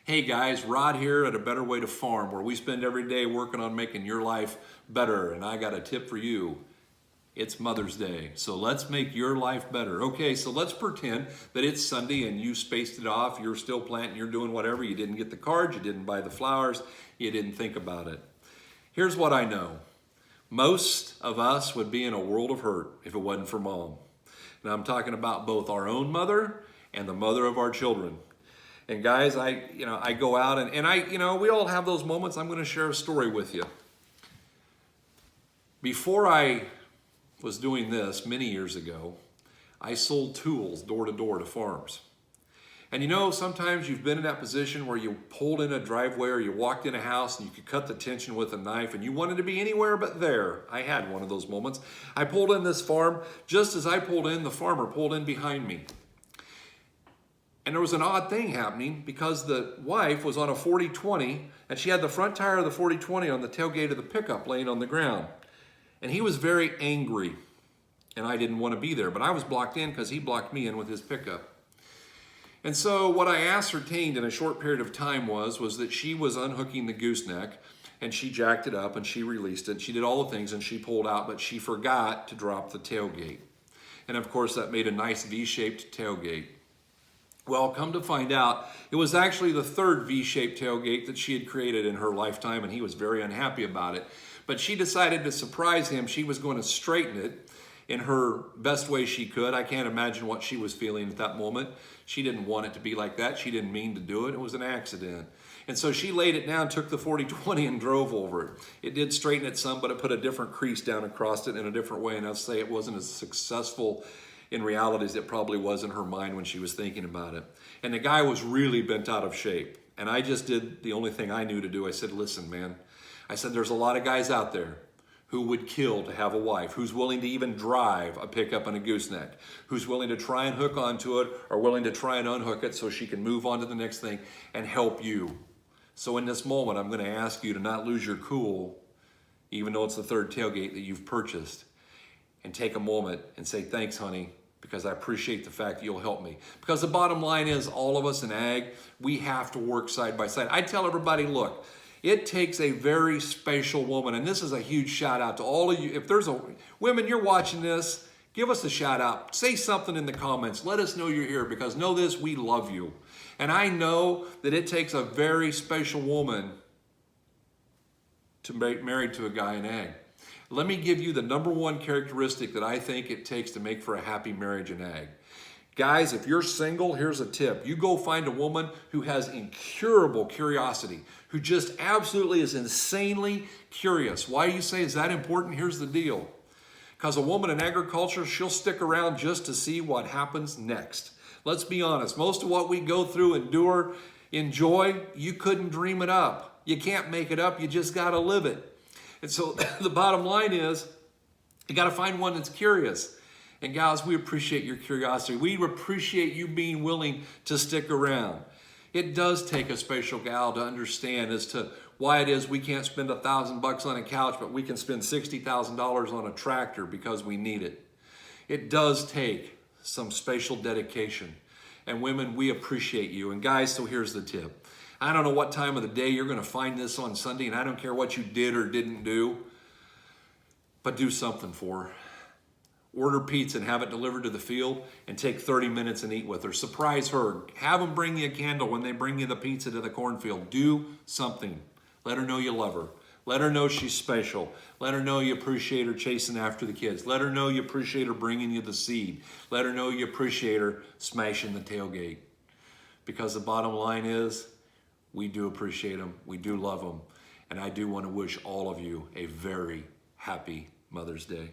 Hey guys, Rod here at A Better Way to Farm, where we spend every day working on making your life better. And I got a tip for you. It's Mother's Day, so let's make your life better. Okay, so let's pretend that it's Sunday and you spaced it off. You're still planting, you're doing whatever. You didn't get the cards, you didn't buy the flowers, you didn't think about it. Here's what I know. Most of us would be in a world of hurt if it wasn't for Mom. And I'm talking about both our own mother and the mother of our children. And guys, I go out and we all have those moments. I'm going to share a story with you. Before I was doing this many years ago, I sold tools door to door to farms. And sometimes you've been in that position where you pulled in a driveway or you walked in a house and you could cut the tension with a knife and you wanted to be anywhere but there. I had one of those moments. I pulled in this farm. Just as I pulled in, the farmer pulled in behind me. And there was an odd thing happening because the wife was on a 40-20 and she had the front tire of the 40-20 on the tailgate of the pickup laying on the ground. And he was very angry and I didn't want to be there, but I was blocked in because he blocked me in with his pickup. And so what I ascertained in a short period of time was that she was unhooking the gooseneck and she jacked it up and she released it. She did all the things and she pulled out, but she forgot to drop the tailgate. And of course that made a nice V-shaped tailgate. Well, come to find out, it was actually the third V-shaped tailgate that she had created in her lifetime, and he was very unhappy about it. But she decided to surprise him. She was going to straighten it in her best way she could. I can't imagine what she was feeling at that moment. She didn't want it to be like that. She didn't mean to do it. It was an accident. And so she laid it down, took the 40-20 and drove over it. It did straighten it some, but it put a different crease down across it in a different way. And I'll say it wasn't as successful in reality as it probably was in her mind when she was thinking about it. And the guy was really bent out of shape. And I just did the only thing I knew to do. I said, listen, man, I said, there's a lot of guys out there who would kill to have a wife, who's willing to even drive a pickup and a gooseneck, who's willing to try and hook onto it or willing to try and unhook it so she can move on to the next thing and help you. So in this moment, I'm going to ask you to not lose your cool, even though it's the third tailgate that you've purchased, and take a moment and say, thanks, honey, because I appreciate the fact that you'll help me. Because the bottom line is, all of us in ag, we have to work side by side. I tell everybody, look, it takes a very special woman, and this is a huge shout out to all of you. If there's women, you're watching this, give us a shout out. Say something in the comments. Let us know you're here, because know this, we love you. And I know that it takes a very special woman to be married to a guy in ag. Let me give you the number one characteristic that I think it takes to make for a happy marriage in ag. Guys, if you're single, here's a tip. You go find a woman who has incurable curiosity, who just absolutely is insanely curious. Why do you say, is that important? Here's the deal. Because a woman in agriculture, she'll stick around just to see what happens next. Let's be honest. Most of what we go through, endure, enjoy, you couldn't dream it up. You can't make it up. You just got to live it. And so the bottom line is, you got to find one that's curious. And guys, we appreciate your curiosity. We appreciate you being willing to stick around. It does take a special gal to understand as to why it is we can't spend $1,000 on a couch, but we can spend $60,000 on a tractor because we need it. It does take some special dedication. And women, we appreciate you. And guys, so here's the tip. I don't know what time of the day you're going to find this on Sunday, and I don't care what you did or didn't do, but do something for her. Order pizza and have it delivered to the field and take 30 minutes and eat with her. Surprise her. Have them bring you a candle when they bring you the pizza to the cornfield. Do something. Let her know you love her. Let her know she's special. Let her know you appreciate her chasing after the kids. Let her know you appreciate her bringing you the seed. Let her know you appreciate her smashing the tailgate. Because the bottom line is, we do appreciate them. We do love them. And I do want to wish all of you a very happy Mother's Day.